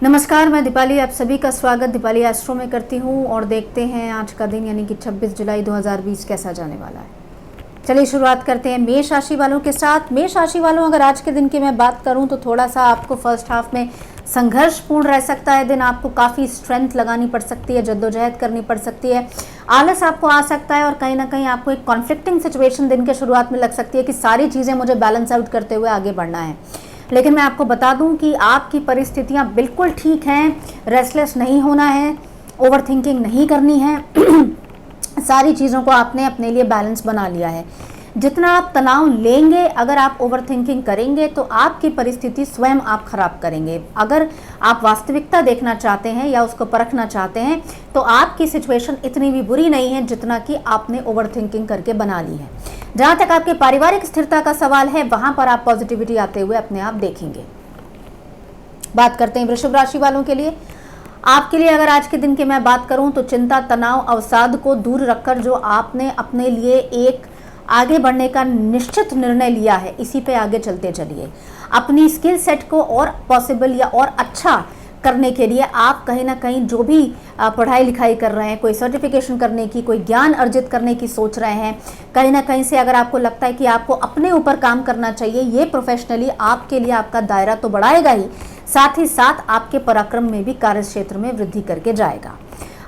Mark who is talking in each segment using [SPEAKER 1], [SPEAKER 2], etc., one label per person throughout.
[SPEAKER 1] नमस्कार, मैं दीपाली, आप सभी का स्वागत दीपाली एस्ट्रो में करती हूँ और देखते हैं आज का दिन यानी कि 26 जुलाई 2020 कैसा जाने वाला है। चलिए शुरुआत करते हैं मेष राशि वालों के साथ। मेष राशि वालों, अगर आज के दिन की मैं बात करूं तो थोड़ा सा आपको फर्स्ट हाफ में संघर्षपूर्ण रह सकता है दिन। आपको काफ़ी स्ट्रेंथ लगानी पड़ सकती है, जद्दोजहद करनी पड़ सकती है, आलस आपको आ सकता है और कहीं ना कहीं आपको एक कॉन्फ्लिक्टिंग सिचुएशन दिन के शुरुआत में लग सकती है कि सारी चीज़ें मुझे बैलेंस आउट करते हुए आगे बढ़ना है। लेकिन मैं आपको बता दूं कि आपकी परिस्थितियां बिल्कुल ठीक हैं। रेस्टलेस नहीं होना है, ओवरथिंकिंग नहीं करनी है। सारी चीज़ों को आपने अपने लिए बैलेंस बना लिया है। जितना आप तनाव लेंगे, अगर आप ओवरथिंकिंग करेंगे तो आपकी परिस्थिति स्वयं आप खराब करेंगे। अगर आप वास्तविकता देखना चाहते हैं या उसको परखना चाहते हैं तो आपकी सिचुएशन इतनी भी बुरी नहीं है जितना कि आपने ओवरथिंकिंग करके बना ली है। जहाँ तक आपके पारिवारिक स्थिरता का सवाल है, वहाँ पर आप पॉजिटिविटी आते हुए अपने आप देखेंगे। बात करते हैं वृषभ राशि वालों के लिए। आपके लिए अगर आज के दिन की मैं बात करूं तो चिंता, तनाव, अवसाद को दूर रखकर जो आपने अपने लिए एक आगे बढ़ने का निश्चित निर्णय लिया है, इसी पे आगे चलते चलिए। अपनी स्किल सेट को और पॉसिबल या और अच्छा करने के लिए आप कहीं ना कहीं जो भी पढ़ाई लिखाई कर रहे हैं, कोई सर्टिफिकेशन करने की, कोई ज्ञान अर्जित करने की सोच रहे हैं, कहीं ना कहीं से अगर आपको लगता है कि आपको अपने ऊपर काम करना चाहिए, ये प्रोफेशनली आपके लिए आपका दायरा तो बढ़ाएगा ही, साथ ही साथ आपके पराक्रम में भी कार्य क्षेत्र में वृद्धि करके जाएगा।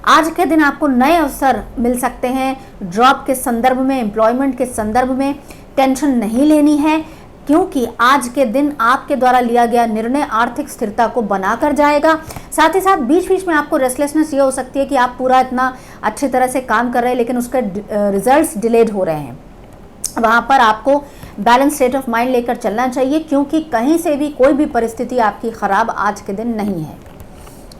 [SPEAKER 1] आज के दिन आपको नए अवसर मिल सकते हैं। जॉब के संदर्भ में, एम्प्लॉयमेंट के संदर्भ में टेंशन नहीं लेनी है, क्योंकि आज के दिन आपके द्वारा लिया गया निर्णय आर्थिक स्थिरता को बनाकर जाएगा। साथ ही साथ बीच बीच में आपको रेस्टलेसनेस ये हो सकती है कि आप पूरा इतना अच्छी तरह से काम कर रहे हैं लेकिन उसके रिजल्ट्स डिलेड हो रहे हैं। वहाँ पर आपको बैलेंस स्टेट ऑफ माइंड लेकर चलना चाहिए, क्योंकि कहीं से भी कोई भी परिस्थिति आपकी खराब आज के दिन नहीं है।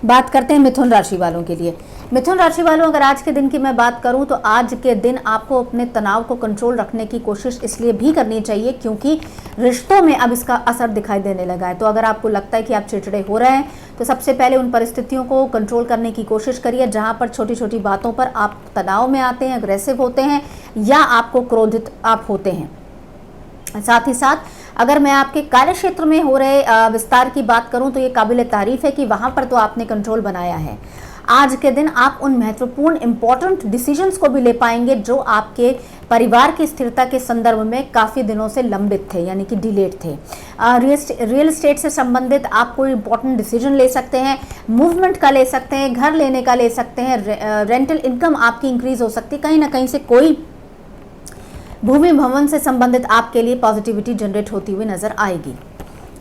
[SPEAKER 1] बात करते हैं मिथुन राशि वालों के लिए। मिथुन राशि वालों, अगर आज के दिन की मैं बात करूं तो आज के दिन आपको अपने तनाव को कंट्रोल रखने की कोशिश इसलिए भी करनी चाहिए क्योंकि रिश्तों में अब इसका असर दिखाई देने लगा है। तो अगर आपको लगता है कि आप चिड़चिड़े हो रहे हैं तो सबसे पहले उन परिस्थितियों को कंट्रोल करने की कोशिश करिए जहां पर छोटी छोटी बातों पर आप तनाव में आते हैं, अग्रेसिव होते हैं या आपको क्रोधित आप होते हैं। साथ ही साथ अगर मैं आपके कार्य क्षेत्र में हो रहे विस्तार की बात करूं तो ये काबिल तारीफ है कि वहां पर तो आपने कंट्रोल बनाया है। आज के दिन आप उन महत्वपूर्ण इंपॉर्टेंट डिसीजंस को भी ले पाएंगे जो आपके परिवार की स्थिरता के संदर्भ में काफ़ी दिनों से लंबित थे, यानी कि डिलेड थे। रियल एस्टेट से संबंधित आप कोई इंपॉर्टेंट डिसीजन ले सकते हैं, मूवमेंट का ले सकते हैं, घर लेने का ले सकते हैं, रेंटल इनकम आपकी इंक्रीज हो सकती है। कहीं ना कहीं से कोई भूमि भवन से संबंधित आपके लिए पॉजिटिविटी जनरेट होती हुई नजर आएगी।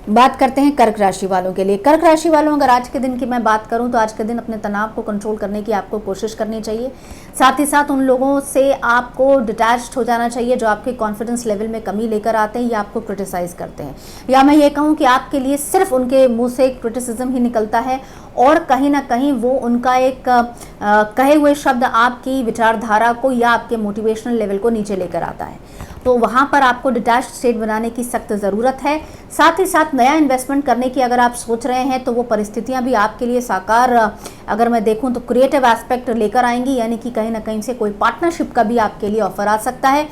[SPEAKER 1] बात करते हैं कर्क राशि वालों के लिए। कर्क राशि वालों, अगर आज के दिन की मैं बात करूं तो आज के दिन अपने तनाव को कंट्रोल करने की आपको कोशिश करनी चाहिए। साथ ही साथ उन लोगों से आपको डिटैच्ड हो जाना चाहिए जो आपके कॉन्फिडेंस लेवल में कमी लेकर आते हैं या आपको क्रिटिसाइज करते हैं, या मैं ये कहूँ कि आपके लिए सिर्फ उनके मुंह से क्रिटिसिज्म ही निकलता है और कहीं ना कहीं वो उनका एक कहे हुए शब्द आपकी विचारधारा को या आपके मोटिवेशनल लेवल को नीचे लेकर आता है। तो वहाँ पर आपको डिटैच्ड स्टेट बनाने की सख्त ज़रूरत है। साथ ही साथ नया इन्वेस्टमेंट करने की अगर आप सोच रहे हैं तो वो परिस्थितियाँ भी आपके लिए साकार, अगर मैं देखूं तो क्रिएटिव एस्पेक्ट लेकर आएंगी, यानी कि कहीं ना कहीं से कोई पार्टनरशिप का भी आपके लिए ऑफर आ सकता है।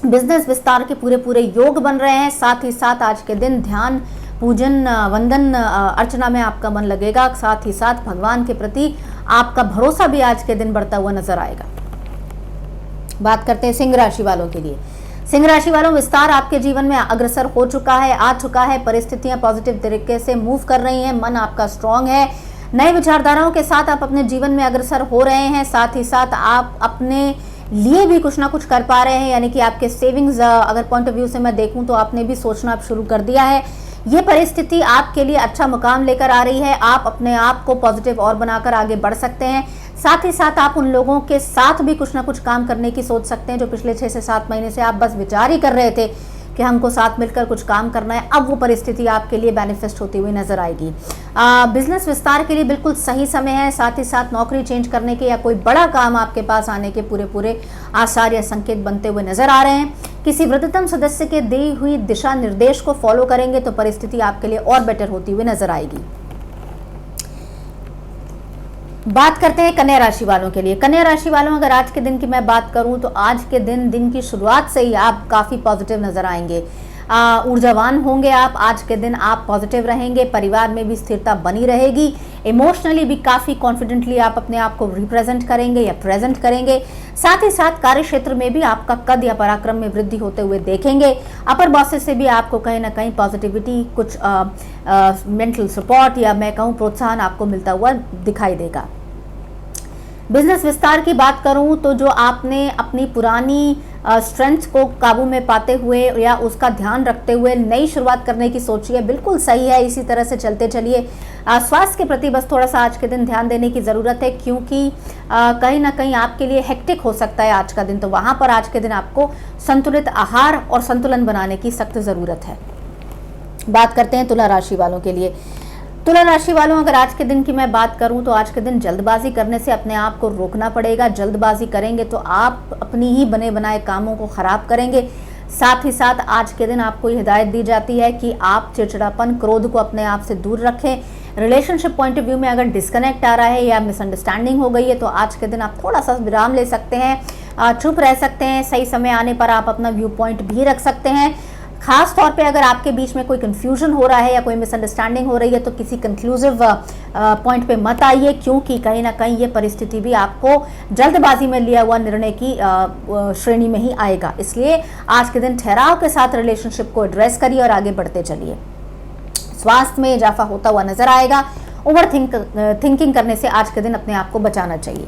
[SPEAKER 1] बिजनेस विस्तार के पूरे योग बन रहे हैं। साथ ही साथ आज के दिन ध्यान, पूजन, वंदन, अर्चना में आपका मन लगेगा। साथ ही साथ भगवान के प्रति आपका भरोसा भी आज के दिन बढ़ता हुआ नजर आएगा। बात करते हैं सिंह राशि वालों के लिए। सिंह राशि वालों, विस्तार आपके जीवन में अग्रसर हो चुका है, आ चुका है। परिस्थितियां पॉजिटिव तरीके से मूव कर रही हैं, मन आपका स्ट्रांग है। नए विचारधाराओं के साथ आप अपने जीवन में अग्रसर हो रहे हैं। साथ ही साथ आप अपने लिए भी कुछ ना कुछ कर पा रहे हैं, यानी कि आपके सेविंग्स अगर पॉइंट ऑफ व्यू से मैं देखूं तो आपने भी सोचना शुरू कर दिया है। ये परिस्थिति आपके लिए अच्छा मुकाम लेकर आ रही है। आप अपने आप को पॉजिटिव और बनाकर आगे बढ़ सकते हैं। साथ ही साथ आप उन लोगों के साथ भी कुछ ना कुछ काम करने की सोच सकते हैं जो पिछले 6 से 7 महीने से आप बस विचार ही कर रहे थे कि हमको साथ मिलकर कुछ काम करना है। अब वो परिस्थिति आपके लिए मैनिफेस्ट होती हुई नजर आएगी। बिजनेस विस्तार के लिए बिल्कुल सही समय है। साथ ही साथ नौकरी चेंज करने के या कोई बड़ा काम आपके पास आने के पूरे आसार या संकेत बनते हुए नजर आ रहे हैं। किसी वृद्धतम सदस्य के दी हुई दिशा निर्देश को फॉलो करेंगे तो परिस्थिति आपके लिए और बेटर होती हुई नजर आएगी। बात करते हैं कन्या राशि वालों के लिए। कन्या राशि वालों, अगर आज के दिन की मैं बात करूं तो आज के दिन की शुरुआत से ही आप काफ़ी पॉजिटिव नजर आएंगे, ऊर्जावान होंगे आप। आज के दिन आप पॉजिटिव रहेंगे, परिवार में भी स्थिरता बनी रहेगी, इमोशनली भी काफ़ी कॉन्फिडेंटली आप अपने आप को रिप्रेजेंट करेंगे या प्रेजेंट करेंगे। साथ ही साथ कार्य क्षेत्र में भी आपका कद या पराक्रम में वृद्धि होते हुए देखेंगे। अपर बॉसेस से भी आपको कहीं ना कहीं पॉजिटिविटी, कुछ मेंटल सपोर्ट या मैं कहूँ प्रोत्साहन आपको मिलता हुआ दिखाई देगा। बिजनेस विस्तार की बात करूं तो जो आपने अपनी पुरानी स्ट्रेंथ को काबू में पाते हुए या उसका ध्यान रखते हुए नई शुरुआत करने की सोची है, बिल्कुल सही है, इसी तरह से चलते चलिए। स्वास्थ्य के प्रति बस थोड़ा सा आज के दिन ध्यान देने की ज़रूरत है, क्योंकि कहीं ना कहीं आपके लिए हेक्टिक हो सकता है आज का दिन। तो वहाँ पर आज के दिन आपको संतुलित आहार और संतुलन बनाने की सख्त ज़रूरत है। बात करते हैं तुला राशि वालों के लिए। तुला राशि वालों, अगर आज के दिन की मैं बात करूं तो आज के दिन जल्दबाजी करने से अपने आप को रोकना पड़ेगा। जल्दबाजी करेंगे तो आप अपनी ही बने बनाए कामों को खराब करेंगे। साथ ही साथ आज के दिन आपको ये हिदायत दी जाती है कि आप चिड़चिड़ापन, क्रोध को अपने आप से दूर रखें। रिलेशनशिप पॉइंट ऑफ व्यू में अगर डिस्कनेक्ट आ रहा है या मिसअंडरस्टैंडिंग हो गई है तो आज के दिन आप थोड़ा सा विराम ले सकते हैं, चुप रह सकते हैं। सही समय आने पर आप अपना व्यू पॉइंट भी रख सकते हैं। खास तौर पे अगर आपके बीच में कोई कंफ्यूजन हो रहा है या कोई मिसअंडरस्टैंडिंग हो रही है तो किसी कंक्लूसिव पॉइंट पे मत आइए, क्योंकि कहीं ना कहीं ये परिस्थिति भी आपको जल्दबाजी में लिया हुआ निर्णय की श्रेणी में ही आएगा। इसलिए आज के दिन ठहराव के साथ रिलेशनशिप को एड्रेस करिए और आगे बढ़ते चलिए। स्वास्थ्य में इजाफा होता हुआ नजर आएगा। ओवर थिंकिंग करने से आज के दिन अपने आप को बचाना चाहिए।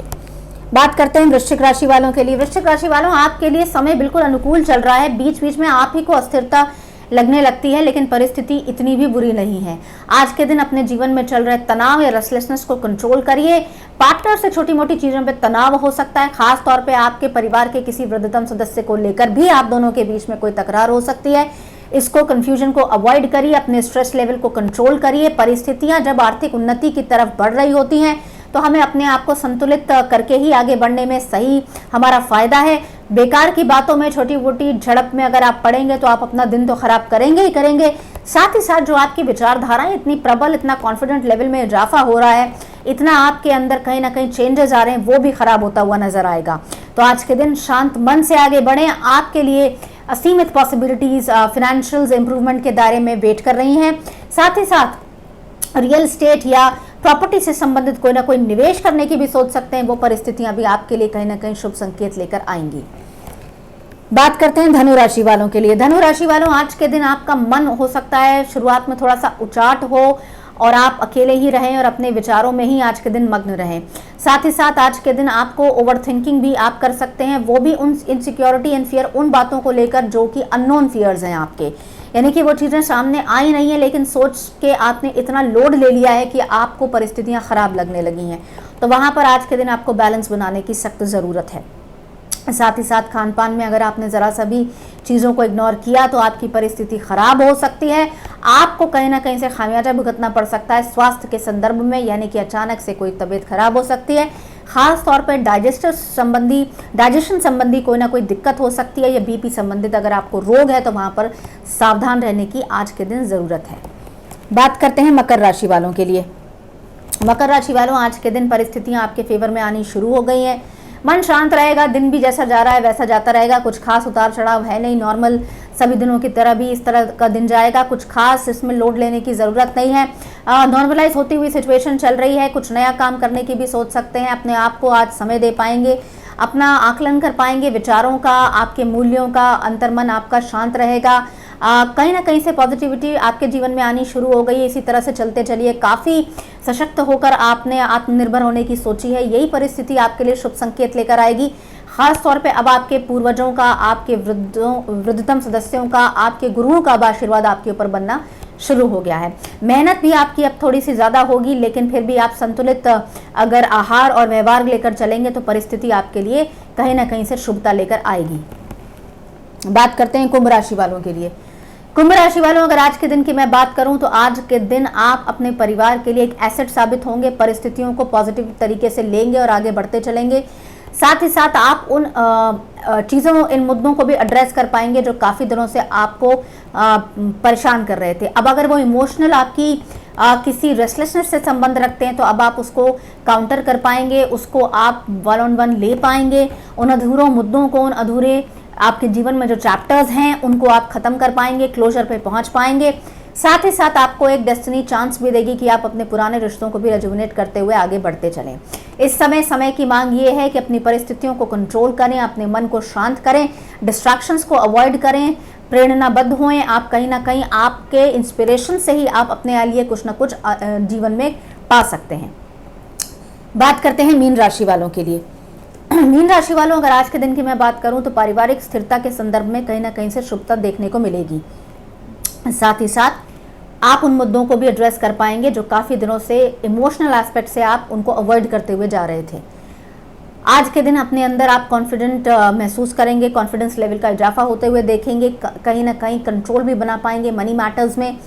[SPEAKER 1] बात करते हैं वृश्चिक राशि वालों के लिए। वृश्चिक राशि वालों, आपके लिए समय बिल्कुल अनुकूल चल रहा है। बीच बीच में आप ही को अस्थिरता लगने लगती है, लेकिन परिस्थिति इतनी भी बुरी नहीं है। आज के दिन अपने जीवन में चल रहे तनाव या रेस्टलेसनेस को कंट्रोल करिए। पार्टनर से छोटी मोटी चीजों पे तनाव हो सकता है, खास तौर पे आपके परिवार के किसी वृद्धतम सदस्य को लेकर भी आप दोनों के बीच में कोई तकरार हो सकती है। इसको, कंफ्यूजन को अवॉइड करिए, अपने स्ट्रेस लेवल को कंट्रोल करिए। परिस्थितियां जब आर्थिक उन्नति की तरफ बढ़ रही होती हैं तो हमें अपने आप को संतुलित करके ही आगे बढ़ने में सही हमारा फायदा है। बेकार की बातों में, छोटी मोटी झड़प में अगर आप पड़ेंगे तो आप अपना दिन तो खराब करेंगे ही करेंगे। साथ ही साथ जो आपकी विचारधाराएं इतनी प्रबल, इतना कॉन्फिडेंट लेवल में इजाफा हो रहा है, इतना आपके अंदर कहीं ना कहीं चेंजेस आ रहे हैं, वो भी खराब होता हुआ नजर आएगा। तो आज के दिन शांत मन से आगे बढ़ें। आपके लिए असीमित पॉसिबिलिटीज फाइनेंशियल इंप्रूवमेंट के दायरे में वेट कर रही हैं। साथ ही साथ रियल एस्टेट या प्रॉपर्टी से संबंधित कोई ना कोई निवेश करने की भी सोच सकते हैं। वो परिस्थितियां भी आपके लिए कहीं ना कहीं शुभ संकेत लेकर आएंगी। बात करते हैं धनु राशि वालों के लिए। धनु राशि वालों, आज के दिन आपका मन हो सकता है शुरुआत में थोड़ा सा उचाट हो और आप अकेले ही रहें और अपने विचारों में ही आज के दिन मग्न रहें। साथ ही साथ आज के दिन आपको ओवर थिंकिंग भी आप कर सकते हैं, वो भी उन इनसिक्योरिटी एंड फियर, उन बातों को लेकर जो कि अननोन फियर्स हैं आपके, यानी कि वो चीज़ें सामने आई नहीं है लेकिन सोच के आपने इतना लोड ले लिया है कि आपको परिस्थितियां खराब लगने लगी हैं। तो वहाँ पर आज के दिन आपको बैलेंस बनाने की सख्त ज़रूरत है। साथ ही साथ खान पान में अगर आपने ज़रा सा भी चीज़ों को इग्नोर किया तो आपकी परिस्थिति खराब हो सकती है। आपको कहीं ना कहीं से खामियाजा भुगतना पड़ सकता है स्वास्थ्य के संदर्भ में, यानी कि अचानक से कोई तबीयत खराब हो सकती है। खास तौर पर डाइजेशन संबंधी कोई ना कोई दिक्कत हो सकती है, या बीपी संबंधित अगर आपको रोग है तो वहाँ पर सावधान रहने की आज के दिन ज़रूरत है। बात करते हैं मकर राशि वालों के लिए। मकर राशि वालों, आज के दिन परिस्थितियाँ आपके फेवर में आनी शुरू हो गई हैं। मन शांत रहेगा, दिन भी जैसा जा रहा है वैसा जाता रहेगा, कुछ खास उतार चढ़ाव है नहीं, नॉर्मल सभी दिनों की तरह भी इस तरह का दिन जाएगा। कुछ खास इसमें लोड लेने की ज़रूरत नहीं है। नॉर्मलाइज होती हुई सिचुएशन चल रही है। कुछ नया काम करने की भी सोच सकते हैं। अपने आप को आज समय दे पाएंगे, अपना आकलन कर पाएंगे विचारों का, आपके मूल्यों का। अंतर्मन आपका शांत रहेगा। कहीं ना कहीं से पॉजिटिविटी आपके जीवन में आनी शुरू हो गई है। इसी तरह से चलते चलिए। काफ़ी सशक्त होकर आपने आत्मनिर्भर होने की सोची है। यही परिस्थिति आपके लिए शुभ संकेत लेकर आएगी। खास तौर पे अब आपके पूर्वजों का, आपके वृद्धतम सदस्यों का, आपके गुरुओं का आशीर्वाद आपके ऊपर बनना शुरू हो गया है। मेहनत भी आपकी अब थोड़ी सी ज़्यादा होगी, लेकिन फिर भी आप संतुलित अगर आहार और व्यवहार लेकर चलेंगे तो परिस्थिति आपके लिए कहीं ना कहीं से शुभता लेकर आएगी। बात करते हैं कुंभ राशि वालों के लिए। कुंभ राशि वालों, अगर आज के दिन की मैं बात करूं तो आज के दिन आप अपने परिवार के लिए एक एसेट साबित होंगे। परिस्थितियों को पॉजिटिव तरीके से लेंगे और आगे बढ़ते चलेंगे। साथ ही साथ आप उन चीज़ों, इन मुद्दों को भी एड्रेस कर पाएंगे जो काफ़ी दिनों से आपको परेशान कर रहे थे। अब अगर वो इमोशनल आपकी किसी रेस्टलेसनेस से संबंध रखते हैं तो अब आप उसको काउंटर कर पाएंगे, उसको आप 1-on-1 ले पाएंगे। उन अधूरे मुद्दों को, उन अधूरे आपके जीवन में जो चैप्टर्स हैं उनको आप खत्म कर पाएंगे, क्लोजर पे पहुंच पाएंगे। साथ ही साथ आपको एक डेस्टिनी चांस भी देगी कि आप अपने पुराने रिश्तों को भी रेजुविनेट करते हुए आगे बढ़ते चलें। इस समय की मांग ये है कि अपनी परिस्थितियों को कंट्रोल करें, अपने मन को शांत करें, डिस्ट्रैक्शंस को अवॉइड करें, प्रेरणाबद्ध होएं। आप कहीं ना कहीं आपके इंस्पिरेशन से ही आप अपने लिए कुछ ना कुछ जीवन में पा सकते हैं। बात करते हैं मीन राशि वालों के लिए। मीन राशि वालों, अगर आज के दिन की मैं बात करूं तो पारिवारिक स्थिरता के संदर्भ में कहीं ना कहीं से शुभता देखने को मिलेगी। साथ ही साथ आप उन मुद्दों को भी एड्रेस कर पाएंगे जो काफ़ी दिनों से इमोशनल एस्पेक्ट से आप उनको अवॉइड करते हुए जा रहे थे। आज के दिन अपने अंदर आप कॉन्फिडेंट महसूस करेंगे, कॉन्फिडेंस लेवल का इजाफा होते हुए देखेंगे, कहीं ना कहीं कंट्रोल भी बना पाएंगे मनी मैटर्स में।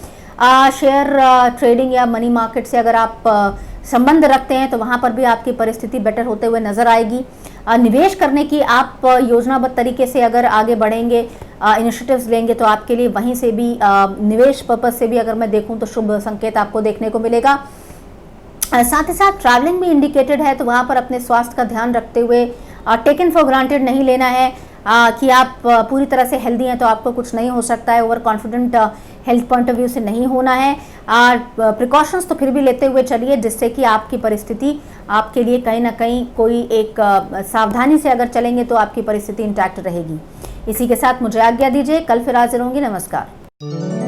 [SPEAKER 1] शेयर ट्रेडिंग या मनी मार्केट से अगर आप संबंध रखते हैं तो वहाँ पर भी आपकी परिस्थिति बेटर होते हुए नजर आएगी। निवेश करने की आप योजनाबद्ध तरीके से अगर आगे बढ़ेंगे, इनिशिएटिव्स लेंगे तो आपके लिए वहीं से भी निवेश पर्पज से भी अगर मैं देखूं तो शुभ संकेत आपको देखने को मिलेगा। साथ ही साथ ट्रैवलिंग भी इंडिकेटेड है, तो वहाँ पर अपने स्वास्थ्य का ध्यान रखते हुए टेकन फॉर ग्रांटेड नहीं लेना है कि आप पूरी तरह से हेल्दी हैं तो आपको कुछ नहीं हो सकता है। Over confident health point of view से नहीं होना है। प्रिकॉशंस तो फिर भी लेते हुए चलिए, जिससे कि आपकी परिस्थिति आपके लिए कहीं ना कहीं कोई एक सावधानी से अगर चलेंगे तो आपकी परिस्थिति इंटैक्ट रहेगी। इसी के साथ मुझे आज्ञा दीजिए, कल फिर हाजिर होंगी। नमस्कार।